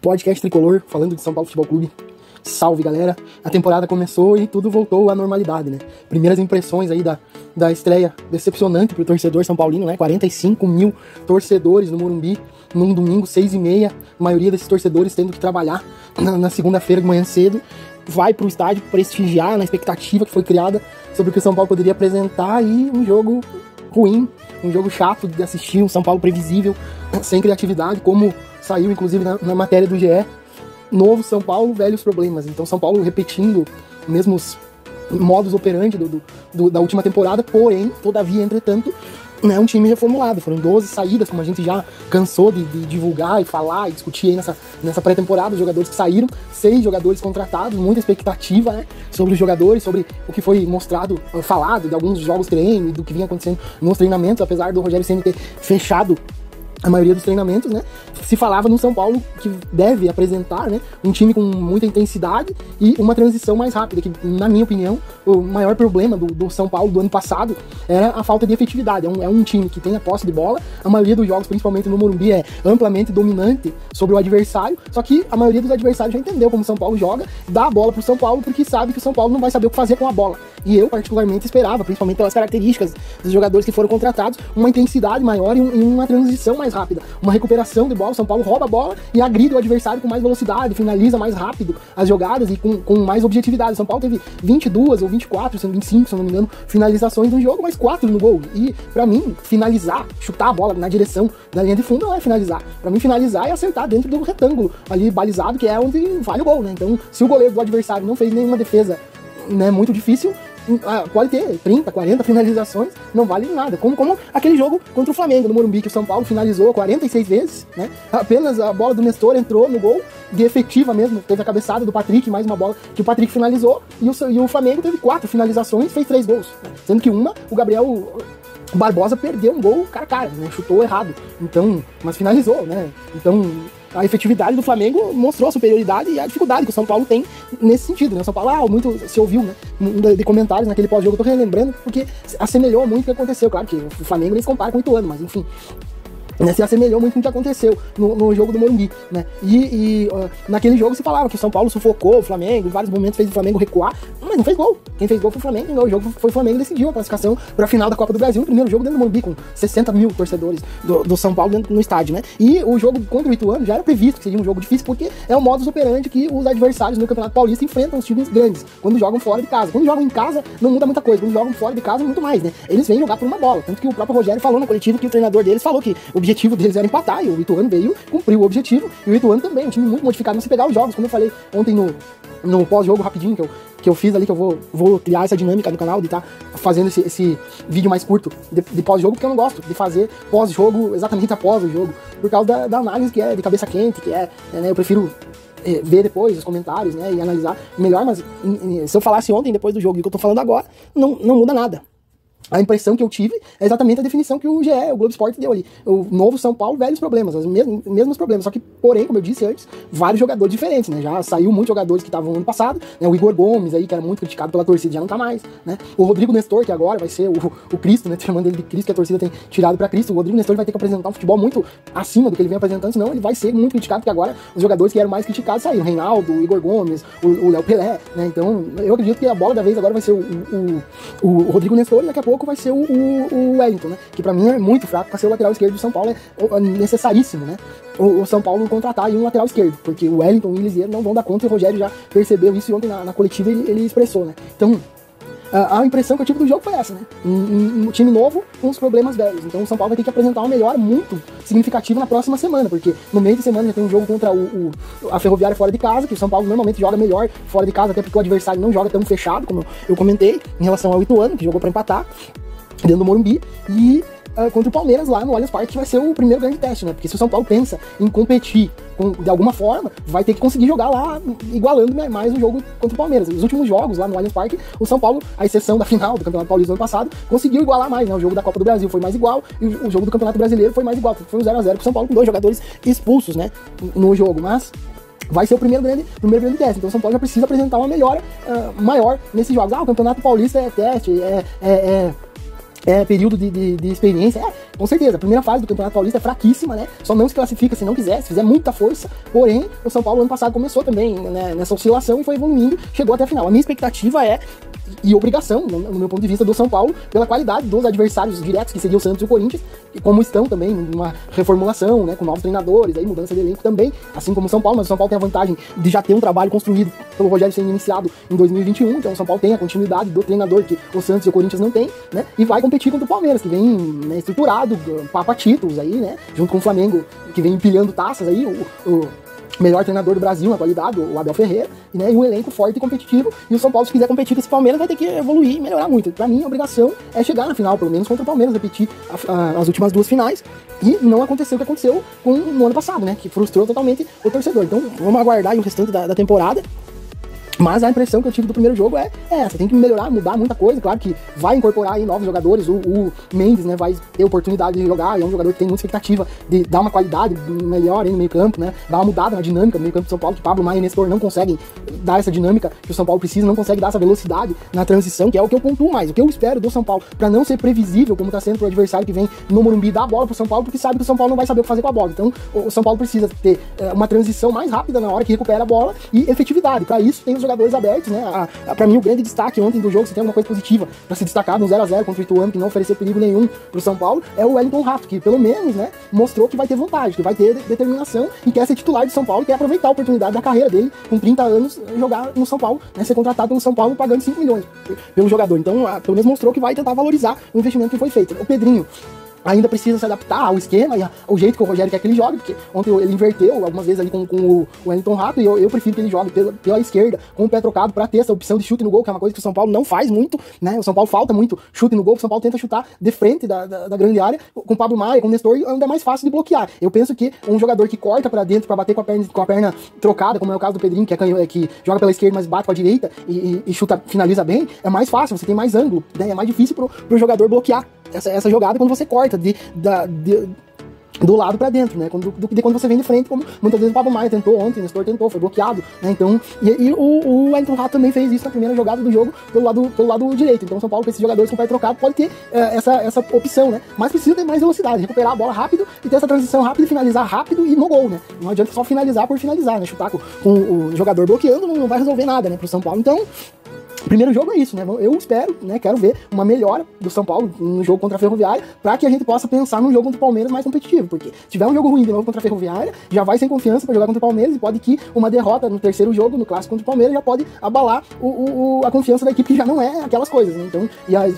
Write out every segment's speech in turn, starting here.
Podcast Tricolor, falando de São Paulo Futebol Clube. Salve, galera! A temporada começou e tudo voltou à normalidade, né? Primeiras impressões aí da estreia decepcionante pro torcedor São Paulino, né? 45 mil torcedores no Morumbi, num domingo, 6h30. A maioria desses torcedores tendo que trabalhar na segunda-feira de manhã cedo. Vai pro estádio prestigiar na expectativa que foi criada sobre o que o São Paulo poderia apresentar, e um jogo ruim, um jogo chato de assistir, um São Paulo previsível, sem criatividade, como saiu inclusive na matéria do GE. Novo São Paulo, velhos problemas. Então São Paulo repetindo os mesmos modus operandi da última temporada, porém, todavia, entretanto, é um time reformulado. Foram 12 saídas, como a gente já cansou de divulgar e falar e discutir aí nessa pré-temporada, os jogadores que saíram, 6 jogadores contratados, muita expectativa, né, sobre os jogadores, sobre o que foi mostrado, falado de alguns jogos treino, do que vinha acontecendo nos treinamentos, apesar do Rogério Ceni ter fechado a maioria dos treinamentos, né? Se falava no São Paulo que deve apresentar, né, um time com muita intensidade e uma transição mais rápida, que, na minha opinião, o maior problema do São Paulo do ano passado era a falta de efetividade. É um time que tem a posse de bola, a maioria dos jogos, principalmente no Morumbi, é amplamente dominante sobre o adversário, só que a maioria dos adversários já entendeu como o São Paulo joga, dá a bola pro São Paulo porque sabe que o São Paulo não vai saber o que fazer com a bola. E eu, particularmente, esperava, principalmente pelas características dos jogadores que foram contratados, uma intensidade maior e uma transição mais rápida, uma recuperação de bola. O São Paulo rouba a bola e agride o adversário com mais velocidade, finaliza mais rápido as jogadas e com mais objetividade. O São Paulo teve 22 ou 24, 25, se eu não me engano, finalizações no jogo, mas 4 no gol. E pra mim, finalizar, chutar a bola na direção da linha de fundo não é finalizar. Pra mim, finalizar é acertar dentro do retângulo ali balizado, que é onde vale o gol, né? Então, se o goleiro do adversário não fez nenhuma defesa, né, muito difícil, pode ter 30, 40 finalizações, não vale nada. Como aquele jogo contra o Flamengo no Morumbi, que o São Paulo finalizou 46 vezes, né? Apenas a bola do Nestor entrou no gol, de efetiva mesmo, teve a cabeçada do Patrick, mais uma bola que o Patrick finalizou, e o Flamengo teve 4 finalizações, fez 3 gols, né? Sendo que o Gabriel Barbosa perdeu um gol cara a cara, né? Chutou errado, então, mas finalizou, né? Então, a efetividade do Flamengo mostrou a superioridade e a dificuldade que o São Paulo tem nesse sentido, né? O São Paulo, muito se ouviu, né, de comentários naquele pós-jogo, eu tô relembrando, porque assemelhou muito o que aconteceu. Claro que o Flamengo eles comparam com 8 anos, mas enfim, né, se assemelhou muito com o que aconteceu no jogo do Morumbi, né? Naquele jogo se falava que o São Paulo sufocou o Flamengo, em vários momentos fez o Flamengo recuar, mas não fez gol. Quem fez gol foi o Flamengo, e o jogo foi o Flamengo que decidiu a classificação para a final da Copa do Brasil, no primeiro jogo dentro do Morumbi, com 60 mil torcedores do São Paulo no estádio, né? E o jogo contra o Ituano já era previsto que seria um jogo difícil, porque é o modus operandi que os adversários no Campeonato Paulista enfrentam os times grandes, quando jogam fora de casa. Quando jogam em casa, não muda muita coisa. Quando jogam fora de casa, muito mais, né? Eles vêm jogar por uma bola. Tanto que o próprio Rogério falou no coletivo que o treinador deles falou que o objetivo deles era empatar, e o Ituano veio cumprir o objetivo, e o Ituano também, um time muito modificado, não se pegar os jogos, como eu falei ontem no pós-jogo rapidinho que eu fiz ali, que eu vou criar essa dinâmica no canal de estar fazendo esse vídeo mais curto de pós-jogo, porque eu não gosto de fazer pós-jogo exatamente após o jogo, por causa da análise que é de cabeça quente, que né, eu prefiro ver depois os comentários, né, e analisar melhor. Mas se eu falasse ontem depois do jogo e o que eu tô falando agora, não muda nada. A impressão que eu tive é exatamente a definição que o GE, o Globo Esporte, deu ali. O novo São Paulo, velhos problemas, os mesmos problemas. Só que, porém, como eu disse antes, vários jogadores diferentes, né? Já saiu muitos jogadores que estavam no ano passado, né? O Igor Gomes aí, que era muito criticado pela torcida, já não tá mais, né? O Rodrigo Nestor, que agora vai ser o Cristo, né? Chamando ele de Cristo, que a torcida tem tirado pra Cristo. O Rodrigo Nestor vai ter que apresentar um futebol muito acima do que ele vem apresentando, senão ele vai ser muito criticado, porque agora os jogadores que eram mais criticados saíram. O Reinaldo, o Igor Gomes, o Léo Pelé, né? Então, eu acredito que a bola da vez agora vai ser o Rodrigo Nestor, e daqui a pouco vai ser o Wellington, né? Que pra mim é muito fraco pra ser o lateral esquerdo do São Paulo, é necessaríssimo, né? O São Paulo contratar aí um lateral esquerdo, porque o Wellington e o Lisieiro não vão dar conta, e o Rogério já percebeu isso, e ontem na coletiva ele expressou, né? Então, a impressão que eu tive do jogo foi essa, né? Um time novo com os problemas velhos. Então o São Paulo vai ter que apresentar uma melhora muito significativa na próxima semana, porque no meio de semana já tem um jogo contra a Ferroviária fora de casa, que o São Paulo normalmente joga melhor fora de casa, até porque o adversário não joga tão fechado, como eu comentei, em relação ao Ituano, que jogou pra empatar dentro do Morumbi, e contra o Palmeiras lá no Allianz Parque, que vai ser o primeiro grande teste, né? Porque se o São Paulo pensa em competir de alguma forma, vai ter que conseguir jogar lá, igualando mais o jogo contra o Palmeiras. Os últimos jogos lá no Allianz Parque, o São Paulo, à exceção da final do Campeonato Paulista do ano passado, conseguiu igualar mais, né? O jogo da Copa do Brasil foi mais igual, e o jogo do Campeonato Brasileiro foi mais igual, foi um 0x0 pro São Paulo, com 2 jogadores expulsos, né, no jogo. Mas vai ser o primeiro grande teste. Então o São Paulo já precisa apresentar uma melhora maior nesses jogos. O Campeonato Paulista é teste, período de experiência, com certeza, a primeira fase do Campeonato Paulista é fraquíssima, né, só não se classifica se não quiser, se fizer muita força, porém, o São Paulo ano passado começou também, né, nessa oscilação e foi evoluindo, chegou até a final. A minha expectativa e obrigação, no meu ponto de vista, do São Paulo, pela qualidade dos adversários diretos, que seria o Santos e o Corinthians, e como estão também numa reformulação, né, com novos treinadores, aí mudança de elenco também, assim como o São Paulo, mas o São Paulo tem a vantagem de já ter um trabalho construído pelo Rogério sendo iniciado em 2021, então o São Paulo tem a continuidade do treinador que o Santos e o Corinthians não tem, né, e vai competir contra o Palmeiras, que vem, né, estruturado, papa títulos aí, né, junto com o Flamengo, que vem empilhando taças aí, o melhor treinador do Brasil na atualidade, o Abel Ferreira, né, e um elenco forte e competitivo, e o São Paulo, se quiser competir com esse Palmeiras, vai ter que evoluir e melhorar muito. Pra mim, a obrigação é chegar na final, pelo menos contra o Palmeiras, repetir as últimas duas finais, e não aconteceu o que aconteceu no ano passado, né, que frustrou totalmente o torcedor. Então, vamos aguardar aí o restante da temporada. Mas a impressão que eu tive do primeiro jogo é essa, tem que melhorar, mudar muita coisa, claro que vai incorporar aí novos jogadores, o Mendes, né, vai ter oportunidade de jogar, é um jogador que tem muita expectativa de dar uma qualidade melhor aí no meio campo, né, dar uma mudada na dinâmica do meio campo do São Paulo, que Pablo Maia e Nestor não conseguem dar essa dinâmica que o São Paulo precisa, não consegue dar essa velocidade na transição, que é o que eu pontuo mais, o que eu espero do São Paulo, pra não ser previsível, como tá sendo pro adversário que vem no Morumbi dar a bola pro São Paulo, porque sabe que o São Paulo não vai saber o que fazer com a bola, então o São Paulo precisa ter uma transição mais rápida na hora que recupera a bola e efetividade, pra isso tem os jogadores abertos, né. Pra mim o grande destaque ontem do jogo, se tem alguma coisa positiva pra se destacar no 0x0 contra o Ituano, que não oferecer perigo nenhum pro São Paulo, é o Wellington Rato, que pelo menos, né, mostrou que vai ter vantagem, que vai ter determinação e quer ser titular de São Paulo, quer aproveitar a oportunidade da carreira dele, com 30 anos, jogar no São Paulo, né, ser contratado pelo São Paulo pagando 5 milhões pelo jogador. Então, pelo menos mostrou que vai tentar valorizar o investimento que foi feito. O Pedrinho ainda precisa se adaptar ao esquema e ao jeito que o Rogério quer que ele jogue, porque ontem ele inverteu algumas vezes ali com o Wellington Rato, e eu prefiro que ele jogue pela esquerda, com o pé trocado, pra ter essa opção de chute no gol, que é uma coisa que o São Paulo não faz muito, né, o São Paulo falta muito chute no gol, o São Paulo tenta chutar de frente da grande área, com o Pablo Maia, com o Nestor, ainda é mais fácil de bloquear. Eu penso que um jogador que corta pra dentro, pra bater com a perna trocada, como é o caso do Pedrinho, que joga pela esquerda, mas bate com a direita e chuta, finaliza bem, é mais fácil, você tem mais ângulo, né, é mais difícil pro jogador bloquear essa jogada quando você corta do lado pra dentro, né, de quando você vem de frente, como muitas vezes o Pablo Maia tentou ontem, o Nestor tentou, foi bloqueado, né, então, e o Wellington Rato também fez isso na primeira jogada do jogo pelo lado direito, então o São Paulo, com esses jogadores com o pé trocado, pode ter essa opção, né, mas precisa ter mais velocidade, recuperar a bola rápido e ter essa transição rápida, finalizar rápido e no gol, né, não adianta só finalizar por finalizar, né, chutar com o jogador bloqueando não vai resolver nada, né, pro São Paulo. Então, primeiro jogo é isso, né? Eu espero, né? Quero ver uma melhora do São Paulo no jogo contra a Ferroviária, pra que a gente possa pensar num jogo contra o Palmeiras mais competitivo, porque se tiver um jogo ruim de novo contra a Ferroviária, já vai sem confiança pra jogar contra o Palmeiras, e pode que uma derrota no terceiro jogo, no clássico contra o Palmeiras, já pode abalar a confiança da equipe, que já não é aquelas coisas, né? Então,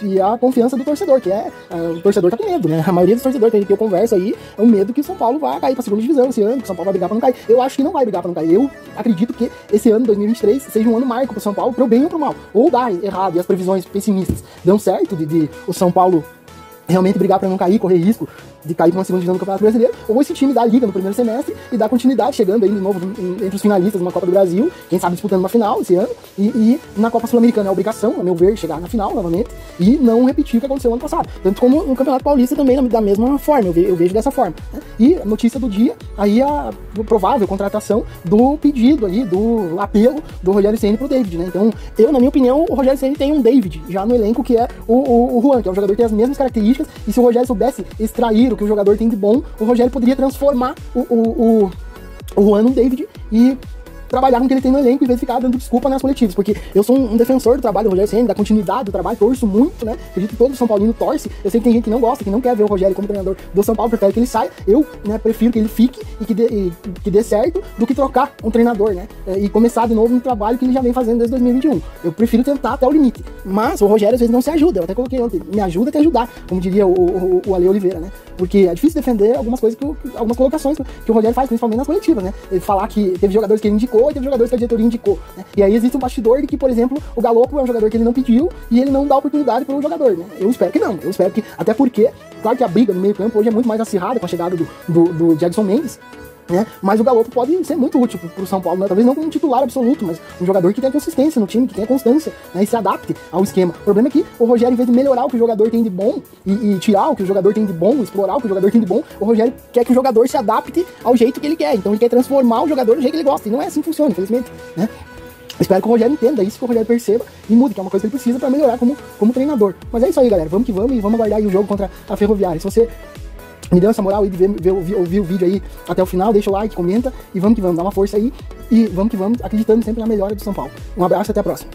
e a confiança do torcedor, que o torcedor tá com medo, né? A maioria dos torcedores que eu converso aí, é o medo que o São Paulo vai cair pra segunda divisão esse ano, que o São Paulo vai brigar pra não cair. Eu acho que não vai brigar pra não cair. Eu acredito que esse ano, 2023, seja um ano marco pro São Paulo, pro bem ou pro mal. Ou dá errado e as previsões pessimistas dão certo, de o São Paulo realmente brigar para não cair, correr risco de cair para uma segunda divisão do Campeonato Brasileiro, ou esse time da Liga no primeiro semestre e dar continuidade, chegando aí de novo entre os finalistas de uma Copa do Brasil, quem sabe disputando uma final esse ano, e na Copa Sul-Americana é obrigação, a meu ver, chegar na final novamente e não repetir o que aconteceu no ano passado. Tanto como no Campeonato Paulista também da mesma forma, eu vejo dessa forma, né? E a notícia do dia, aí a provável contratação do pedido ali, do apelo do Rogério Ceni pro David, né? Então, na minha opinião, o Rogério Ceni tem um David já no elenco, que é o Juan, que é um jogador que tem as mesmas características, e se o Rogério soubesse extrair o que o jogador tem de bom, o Rogério poderia transformar o Juan num David e trabalhar com o que ele tem no elenco, em vez de ficar dando desculpa nas coletivas, porque eu sou um defensor do trabalho do Rogério Ceni, da continuidade do trabalho, torço muito, né, acredito que todo São Paulino torce, eu sei que tem gente que não gosta, que não quer ver o Rogério como treinador do São Paulo, prefere que ele saia, eu, né, prefiro que ele fique e que dê certo, do que trocar um treinador, né, e começar de novo um trabalho que ele já vem fazendo desde 2021, eu prefiro tentar até o limite, mas o Rogério às vezes não se ajuda, eu até coloquei ontem, me ajuda a te ajudar, como diria o Ale Oliveira, né, porque é difícil defender algumas coisas, algumas colocações que o Rogério faz, principalmente nas coletivas, né, ele falar que teve jogadores que ele indicou e teve jogadores que a diretoria indicou, né? E aí existe um bastidor de que, por exemplo, o Galopo é um jogador que ele não pediu e ele não dá oportunidade para o jogador, né? Eu espero que não, até porque, claro que a briga no meio campo hoje é muito mais acirrada com a chegada do Jackson Mendes, né? Mas o Galopo pode ser muito útil pro São Paulo, né? Talvez não como um titular absoluto, mas um jogador que tenha consistência no time, que tenha constância, né? E se adapte ao esquema. O problema é que o Rogério, em vez de melhorar o que o jogador tem de bom e tirar o que o jogador tem de bom, explorar o que o jogador tem de bom, o Rogério quer que o jogador se adapte ao jeito que ele quer. Então ele quer transformar o jogador do jeito que ele gosta. E não é assim que funciona, infelizmente, né? Espero que o Rogério entenda isso, que o Rogério perceba e mude, que é uma coisa que ele precisa para melhorar como treinador. Mas é isso aí, galera. Vamos que vamos e vamos aguardar aí o jogo contra a Ferroviária. Se você me deu essa moral aí de ouvir o vídeo aí até o final, deixa o like, comenta e vamos que vamos, dá uma força aí e vamos que vamos, acreditando sempre na melhora do São Paulo. Um abraço e até a próxima.